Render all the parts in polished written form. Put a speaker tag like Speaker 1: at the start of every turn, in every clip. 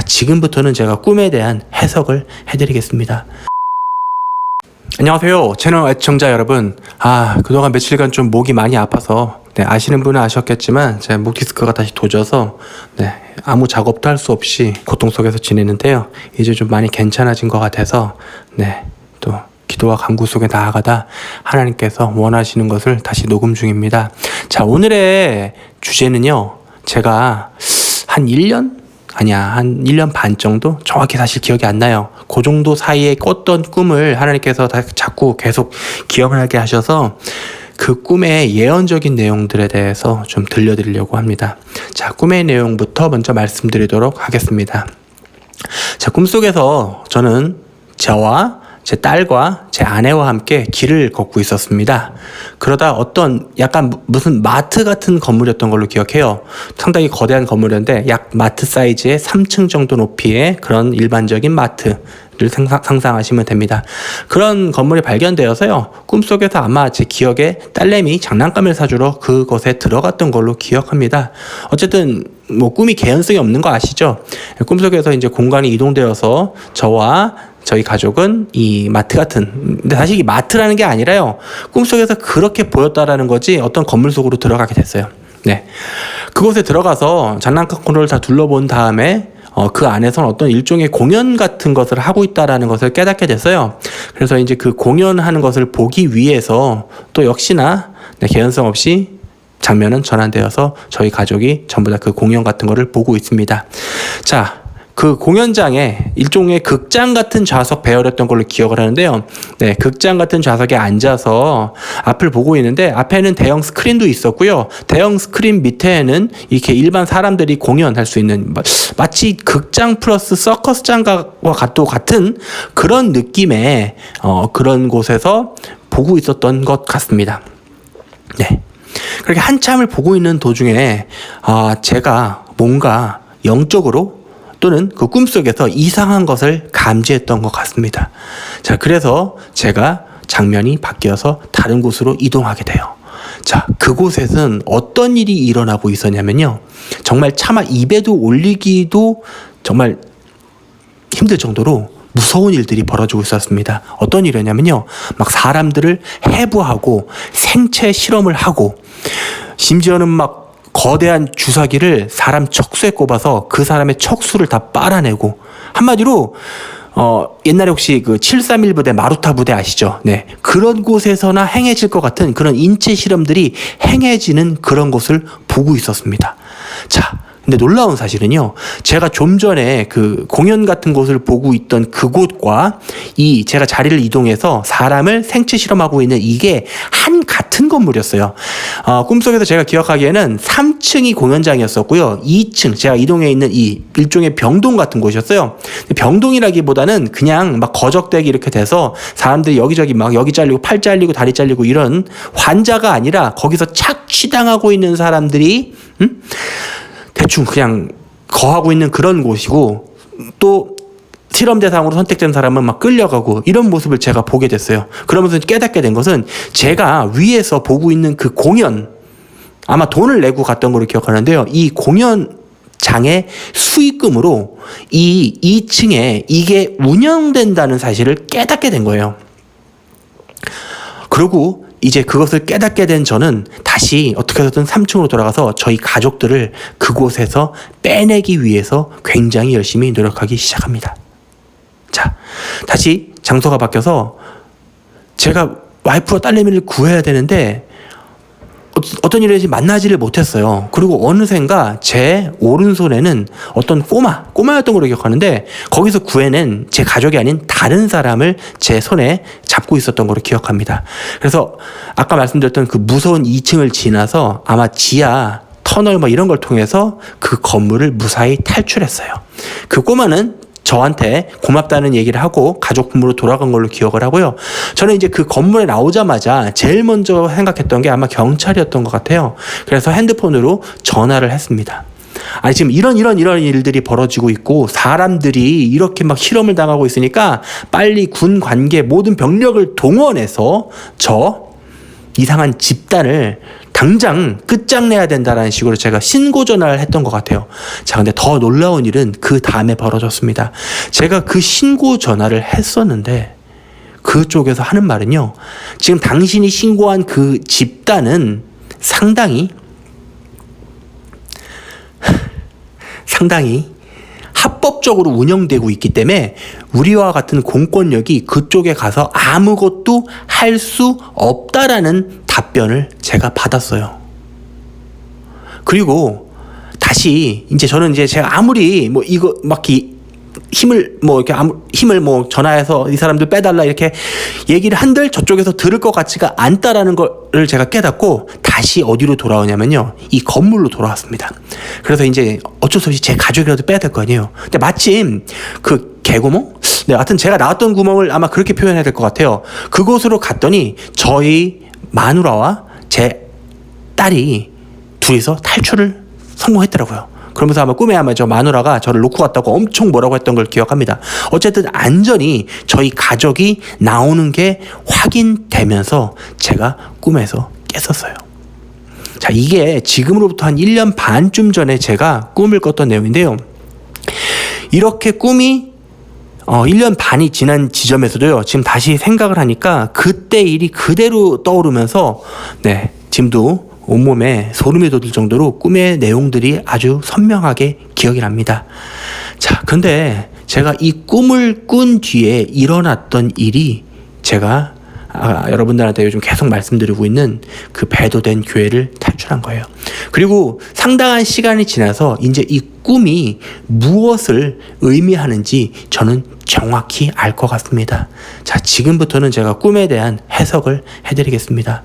Speaker 1: 지금부터는 제가 꿈에 대한 해석을 해드리겠습니다. 안녕하세요, 채널 애청자 여러분. 그동안 며칠간 좀 목이 많이 아파서 아시는 분은 아셨겠지만 제 목 디스크가 다시 도져서 아무 작업도 할 수 없이 고통 속에서 지내는데요. 이제 좀 많이 괜찮아진 것 같아서 또 기도와 간구 속에 나아가다 하나님께서 원하시는 것을 다시 녹음 중입니다. 자, 오늘의 주제는요, 제가 한 1년 반 정도? 정확히 사실 기억이 안 나요. 그 정도 사이에 꿨던 꿈을 하나님께서 자꾸 계속 기억을 하게 하셔서 그 꿈의 예언적인 내용들에 대해서 좀 들려드리려고 합니다. 자, 꿈의 내용부터 먼저 말씀드리도록 하겠습니다. 자, 꿈속에서 저는 저와 제 딸과 제 아내와 함께 길을 걷고 있었습니다. 그러다 어떤 약간 무슨 마트 같은 건물이었던 걸로 기억해요. 상당히 거대한 건물이었는데 약 마트 사이즈의 3층 정도 높이의 그런 일반적인 마트를 상상하시면 됩니다. 그런 건물이 발견되어서요, 꿈속에서 아마 제 기억에 딸내미 장난감을 사주러 그곳에 들어갔던 걸로 기억합니다. 어쨌든 꿈이 개연성이 없는 거 아시죠? 꿈속에서 이제 공간이 이동되어서 저와 저희 가족은 이 마트 같은, 근데 사실 이 마트라는 게 아니라요, 꿈속에서 그렇게 보였다라는 거지 어떤 건물 속으로 들어가게 됐어요. 그곳에 들어가서 장난감 코너를 다 둘러본 다음에 그 안에서는 어떤 일종의 공연 같은 것을 하고 있다라는 것을 깨닫게 됐어요. 그래서 이제 그 공연하는 것을 보기 위해서 또 역시나 개연성 없이 장면은 전환되어서 저희 가족이 전부 다 그 공연 같은 거를 보고 있습니다. 자, 그 공연장에 일종의 극장 같은 좌석 배열했던 걸로 기억을 하는데요. 극장 같은 좌석에 앉아서 앞을 보고 있는데 앞에는 대형 스크린도 있었고요. 대형 스크린 밑에는 이렇게 일반 사람들이 공연할 수 있는 마치 극장 플러스 서커스장과 같은 그런 느낌의 그런 곳에서 보고 있었던 것 같습니다. 그렇게 한참을 보고 있는 도중에 제가 뭔가 영적으로 또는 그 꿈속에서 이상한 것을 감지했던 것 같습니다. 자, 그래서 제가 장면이 바뀌어서 다른 곳으로 이동하게 돼요. 자, 그곳에서는 어떤 일이 일어나고 있었냐면요, 정말 차마 입에도 올리기도 정말 힘들 정도로 무서운 일들이 벌어지고 있었습니다. 어떤 일이었냐면요, 막 사람들을 해부하고 생체 실험을 하고, 심지어는 막 거대한 주사기를 사람 척수에 꼽아서 그 사람의 척수를 다 빨아내고, 한마디로 옛날에 혹시 그 731 부대 마루타 부대 아시죠? 그런 곳에서나 행해질 것 같은 그런 인체 실험들이 행해지는 그런 곳을 보고 있었습니다. 자, 근데 놀라운 사실은요, 제가 좀 전에 그 공연 같은 곳을 보고 있던 그곳과 제가 자리를 이동해서 사람을 생체 실험하고 있는 이게 같은 건물이었어요. 꿈속에서 제가 기억하기에는 3층이 공연장이었었고요. 2층, 제가 이동해 있는 이 일종의 병동 같은 곳이었어요. 병동이라기보다는 그냥 막 거적대기 이렇게 돼서 사람들이 여기저기 막 여기 잘리고 팔 잘리고 다리 잘리고 이런 환자가 아니라 거기서 착취당하고 있는 사람들이 대충 그냥 거하고 있는 그런 곳이고, 또 실험 대상으로 선택된 사람은 막 끌려가고 이런 모습을 제가 보게 됐어요. 그러면서 깨닫게 된 것은 제가 위에서 보고 있는 그 공연, 아마 돈을 내고 갔던 걸로 기억하는데요, 이 공연장의 수익금으로 이 2층에 이게 운영된다는 사실을 깨닫게 된 거예요. 그리고 이제 그것을 깨닫게 된 저는 다시 어떻게 해서든 3층으로 돌아가서 저희 가족들을 그곳에서 빼내기 위해서 굉장히 열심히 노력하기 시작합니다. 자, 다시 장소가 바뀌어서 제가 와이프와 딸내미를 구해야 되는데 어떤 일인지 만나지를 못했어요. 그리고 어느샌가 제 오른손에는 어떤 꼬마였던 걸로 기억하는데, 거기서 구해낸 제 가족이 아닌 다른 사람을 제 손에 잡고 있었던 걸로 기억합니다. 그래서 아까 말씀드렸던 그 무서운 2층을 지나서 아마 지하 터널 이런 걸 통해서 그 건물을 무사히 탈출했어요. 그 꼬마는 저한테 고맙다는 얘기를 하고 가족 품으로 돌아간 걸로 기억을 하고요. 저는 이제 그 건물에 나오자마자 제일 먼저 생각했던 게 아마 경찰이었던 것 같아요. 그래서 핸드폰으로 전화를 했습니다. 아니, 지금 이런 일들이 벌어지고 있고 사람들이 이렇게 막 실험을 당하고 있으니까 빨리 군 관계 모든 병력을 동원해서 이상한 집단을 당장 끝장내야 된다라는 식으로 제가 신고 전화를 했던 것 같아요. 자, 근데 더 놀라운 일은 그 다음에 벌어졌습니다. 제가 그 신고 전화를 했었는데 그쪽에서 하는 말은요, 지금 당신이 신고한 그 집단은 상당히 합법적으로 운영되고 있기 때문에 우리와 같은 공권력이 그쪽에 가서 아무것도 할 수 없다라는 답변을 제가 받았어요. 그리고 다시 이제 저는 이제 제가 아무리 뭐 이거 막 힘을 전화해서 이 사람들 빼달라 이렇게 얘기를 한들 저쪽에서 들을 것 같지가 않다라는 거를 제가 깨닫고 다시 어디로 돌아오냐면요, 이 건물로 돌아왔습니다. 그래서 이제 어쩔 수 없이 제 가족이라도 빼야 될 거 아니에요. 근데 마침 그 개구멍? 네, 하여튼 제가 나왔던 구멍을 아마 그렇게 표현해야 될 것 같아요. 그곳으로 갔더니 저희 마누라와 제 딸이 둘이서 탈출을 성공했더라고요. 그러면서 아마 꿈에 아마 저 마누라가 저를 놓고 갔다고 엄청 뭐라고 했던 걸 기억합니다. 어쨌든 안전히 저희 가족이 나오는 게 확인되면서 제가 꿈에서 깼었어요. 자, 이게 지금으로부터 한 1년 반쯤 전에 제가 꿈을 꿨던 내용인데요. 이렇게 꿈이 1년 반이 지난 지점에서도요, 지금 다시 생각을 하니까 그때 일이 그대로 떠오르면서 네, 지금도 온몸에 소름이 돋을 정도로 꿈의 내용들이 아주 선명하게 기억이 납니다. 자, 근데 제가 이 꿈을 꾼 뒤에 일어났던 일이 제가 여러분들한테 요즘 계속 말씀드리고 있는 그 배도된 교회를 탈출한 거예요. 그리고 상당한 시간이 지나서 이제 이 꿈이 무엇을 의미하는지 저는 정확히 알 것 같습니다. 자, 지금부터는 제가 꿈에 대한 해석을 해드리겠습니다.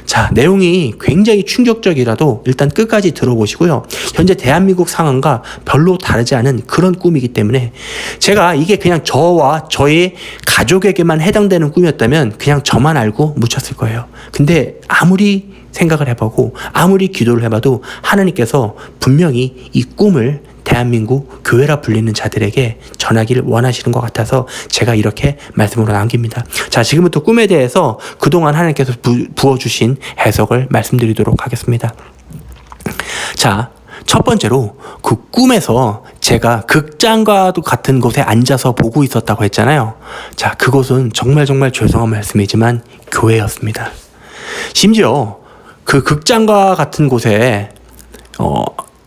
Speaker 1: 자, 내용이 굉장히 충격적이라도 일단 끝까지 들어보시고요. 현재 대한민국 상황과 별로 다르지 않은 그런 꿈이기 때문에 제가 이게 그냥 저와 저의 가족에게만 해당되는 꿈이었다면 그냥 저만 알고 묻혔을 거예요. 근데 아무리 생각을 해보고 아무리 기도를 해봐도 하나님께서 분명히 이 꿈을 대한민국 교회라 불리는 자들에게 전하기를 원하시는 것 같아서 제가 이렇게 말씀으로 남깁니다. 자, 지금부터 꿈에 대해서 그동안 하나님께서 부어주신 해석을 말씀드리도록 하겠습니다. 자, 첫 번째로 그 꿈에서 제가 극장과도 같은 곳에 앉아서 보고 있었다고 했잖아요. 자, 그곳은 정말 죄송한 말씀이지만 교회였습니다. 심지어 그 극장과 같은 곳에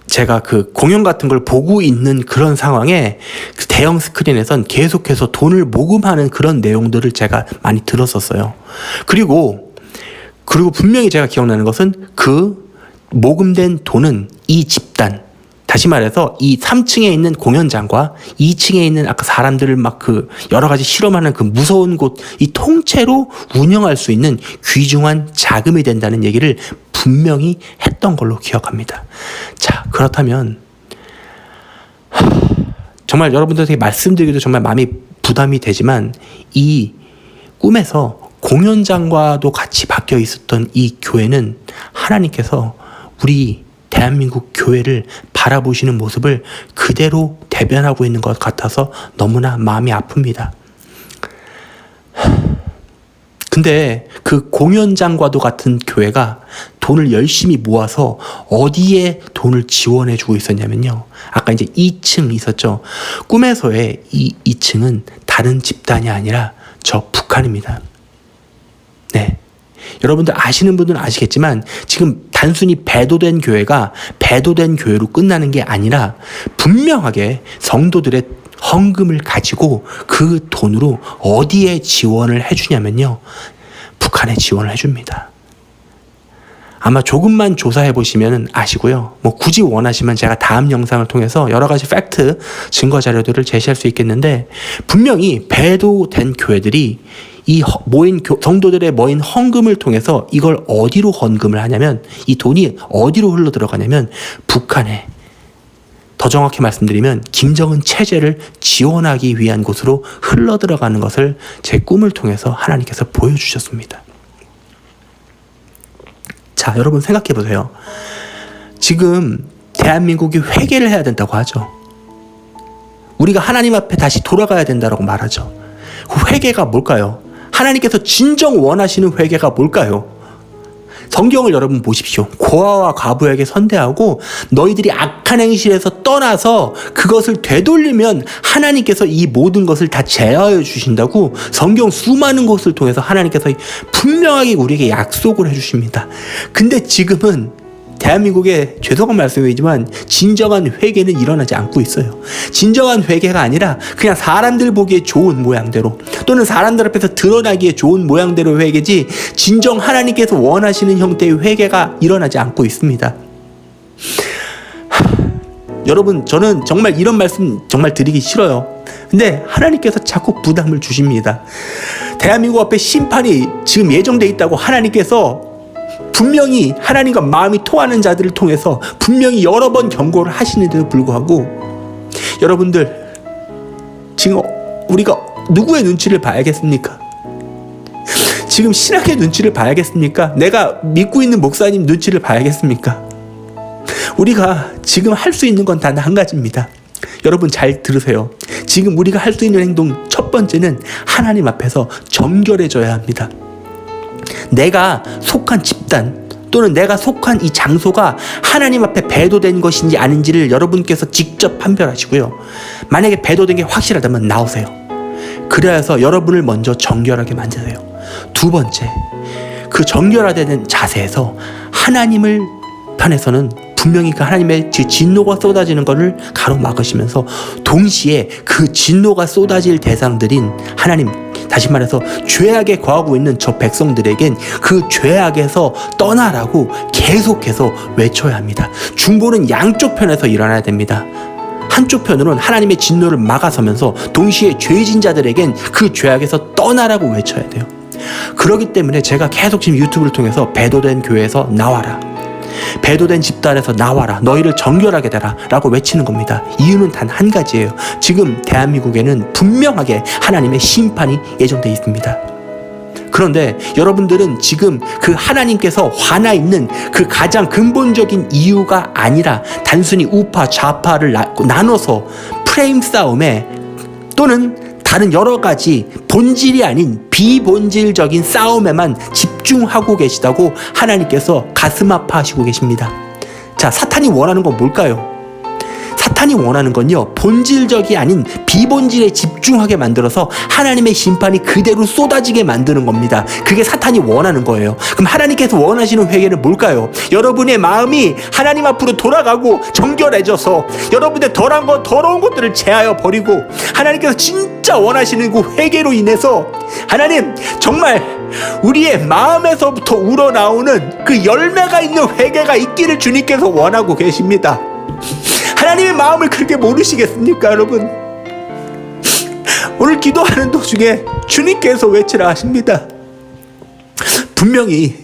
Speaker 1: 제가 그 공연 같은 걸 보고 있는 그런 상황에 그 대형 스크린에선 계속해서 돈을 모금하는 그런 내용들을 제가 많이 들었었어요. 그리고 분명히 제가 기억나는 것은 그 모금된 돈은 이 집단, 다시 말해서 이 3층에 있는 공연장과 2층에 있는 아까 사람들을 막 그 여러 가지 실험하는 그 무서운 곳, 이 통째로 운영할 수 있는 귀중한 자금이 된다는 얘기를 분명히 했던 걸로 기억합니다. 자, 그렇다면 정말 여러분들에게 말씀드리기도 정말 마음이 부담이 되지만 이 꿈에서 공연장과도 같이 바뀌어 있었던 이 교회는 하나님께서 우리 대한민국 교회를 바라보시는 모습을 그대로 대변하고 있는 것 같아서 너무나 마음이 아픕니다. 근데 그 공연장과도 같은 교회가 돈을 열심히 모아서 어디에 돈을 지원해 주고 있었냐면요, 아까 이제 2층 있었죠. 꿈에서의 이 2층은 다른 집단이 아니라 저 북한입니다. 네, 여러분들 아시는 분들은 아시겠지만 지금 단순히 배도된 교회가 배도된 교회로 끝나는 게 아니라 분명하게 성도들의 헌금을 가지고 그 돈으로 어디에 지원을 해주냐면요, 북한에 지원을 해줍니다. 아마 조금만 조사해 보시면 아시고요. 뭐 굳이 원하시면 제가 다음 영상을 통해서 여러 가지 팩트, 증거 자료들을 제시할 수 있겠는데 분명히 배도된 교회들이 이 성도들의 모인 헌금을 통해서 이걸 어디로 헌금을 하냐면, 이 돈이 어디로 흘러 들어가냐면 북한에, 더 정확히 말씀드리면 김정은 체제를 지원하기 위한 곳으로 흘러 들어가는 것을 제 꿈을 통해서 하나님께서 보여주셨습니다. 자, 여러분 생각해 보세요. 지금 대한민국이 회개를 해야 된다고 하죠. 우리가 하나님 앞에 다시 돌아가야 된다고 말하죠. 그 회개가 뭘까요? 하나님께서 진정 원하시는 회개가 뭘까요? 성경을 여러분 보십시오. 고아와 과부에게 선대하고 너희들이 악한 행실에서 떠나서 그것을 되돌리면 하나님께서 이 모든 것을 다 제하여 주신다고 성경 수많은 것을 통해서 하나님께서 분명하게 우리에게 약속을 해주십니다. 근데 지금은 대한민국에 죄송한 말씀이지만 진정한 회개는 일어나지 않고 있어요. 진정한 회개가 아니라 그냥 사람들 보기에 좋은 모양대로 또는 사람들 앞에서 드러나기에 좋은 모양대로 회개지 진정 하나님께서 원하시는 형태의 회개가 일어나지 않고 있습니다. 여러분, 저는 정말 이런 말씀 정말 드리기 싫어요. 근데 하나님께서 자꾸 부담을 주십니다. 대한민국 앞에 심판이 지금 예정돼 있다고 하나님께서 분명히 하나님과 마음이 통하는 자들을 통해서 분명히 여러 번 경고를 하시는데도 불구하고 여러분들 지금 우리가 누구의 눈치를 봐야겠습니까? 지금 신학의 눈치를 봐야겠습니까? 내가 믿고 있는 목사님 눈치를 봐야겠습니까? 우리가 지금 할 수 있는 건 단 한 가지입니다. 여러분 잘 들으세요. 지금 우리가 할 수 있는 행동 첫 번째는 하나님 앞에서 정결해져야 합니다. 내가 속한 집단 또는 내가 속한 이 장소가 하나님 앞에 배도된 것인지 아닌지를 여러분께서 직접 판별하시고요. 만약에 배도된 게 확실하다면 나오세요. 그래서 여러분을 먼저 정결하게 만드세요. 두 번째, 그 정결화되는 자세에서 하나님을 편에서는 분명히 그 하나님의 진노가 쏟아지는 것을 가로막으시면서 동시에 그 진노가 쏟아질 대상들인 하나님, 다시 말해서 죄악에 거하고 있는 저 백성들에겐 그 죄악에서 떠나라고 계속해서 외쳐야 합니다. 중보는 양쪽 편에서 일어나야 됩니다. 한쪽 편으로는 하나님의 진노를 막아서면서 동시에 죄진 자들에겐 그 죄악에서 떠나라고 외쳐야 돼요. 그렇기 때문에 제가 계속 지금 유튜브를 통해서 배도된 교회에서 나와라, 배도된 집단에서 나와라, 너희를 정결하게 되라 라고 외치는 겁니다. 이유는 단 한 가지예요. 지금 대한민국에는 분명하게 하나님의 심판이 예정되어 있습니다. 그런데 여러분들은 지금 그 하나님께서 화나 있는 그 가장 근본적인 이유가 아니라 단순히 우파 좌파를 나눠서 프레임 싸움에 또는 다른 여러 가지 본질이 아닌 비본질적인 싸움에만 집중하고 계시다고 하나님께서 가슴 아파하시고 계십니다. 자, 사탄이 원하는 건 뭘까요? 사탄이 원하는 건요, 본질적이 아닌 비본질에 집중하게 만들어서 하나님의 심판이 그대로 쏟아지게 만드는 겁니다. 그게 사탄이 원하는 거예요. 그럼 하나님께서 원하시는 회개는 뭘까요? 여러분의 마음이 하나님 앞으로 돌아가고 정결해져서 여러분의 더러운 것들을 제하여 버리고 하나님께서 진짜 원하시는 그 회개로 인해서 하나님 정말 우리의 마음에서부터 우러나오는 그 열매가 있는 회개가 있기를 주님께서 원하고 계십니다. 하나님의 마음을 그렇게 모르시겠습니까, 여러분? 오늘 기도하는 도중에 주님께서 외치라 하십니다. 분명히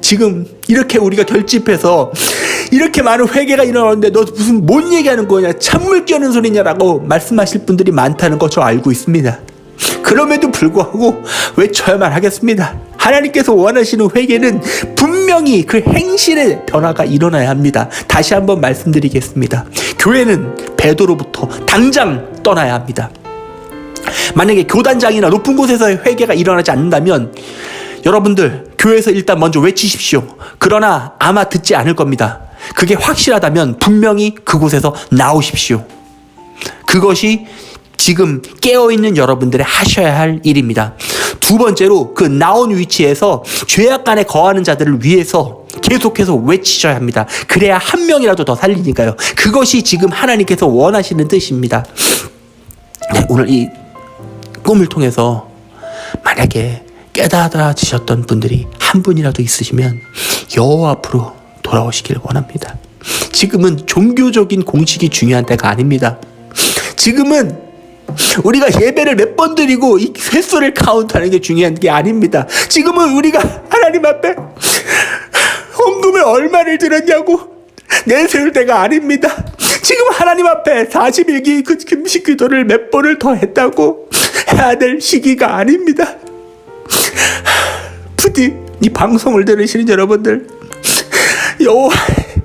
Speaker 1: 지금 이렇게 우리가 결집해서 이렇게 많은 회개가 일어나는데 너 무슨 뭔 얘기하는 거냐, 찬물 끼얹는 소리냐라고 말씀하실 분들이 많다는 거 저 알고 있습니다. 그럼에도 불구하고 외쳐야만 하겠습니다. 하나님께서 원하시는 회개는 분명히 그 행실의 변화가 일어나야 합니다. 다시 한번 말씀드리겠습니다. 교회는 배도로부터 당장 떠나야 합니다. 만약에 교단장이나 높은 곳에서의 회개가 일어나지 않는다면 여러분들 교회에서 일단 먼저 외치십시오. 그러나 아마 듣지 않을 겁니다. 그게 확실하다면 분명히 그곳에서 나오십시오. 그것이 지금 깨어있는 여러분들의 하셔야 할 일입니다. 두 번째로 그 나온 위치에서 죄악간에 거하는 자들을 위해서 계속해서 외치셔야 합니다. 그래야 한 명이라도 더 살리니까요. 그것이 지금 하나님께서 원하시는 뜻입니다. 네, 오늘 이 꿈을 통해서 만약에 깨달아지셨던 분들이 한 분이라도 있으시면 여호와 앞으로 돌아오시길 원합니다. 지금은 종교적인 공식이 중요한 때가 아닙니다. 지금은 우리가 예배를 몇 번 드리고 이 횟수를 카운트하는 게 중요한 게 아닙니다. 지금은 우리가 하나님 앞에 헌금을 얼마를 드렸냐고 내세울 때가 아닙니다. 지금 하나님 앞에 40일기 그 금식 기도를 몇 번을 더 했다고 해야 될 시기가 아닙니다. 부디 이 방송을 들으시는 여러분들, 여호와의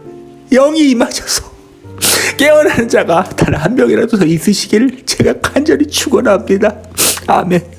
Speaker 1: 영이 임하셔서 깨어나는 자가 단 한 명이라도 더 있으시기를 제가 간절히 축원합니다. 아멘.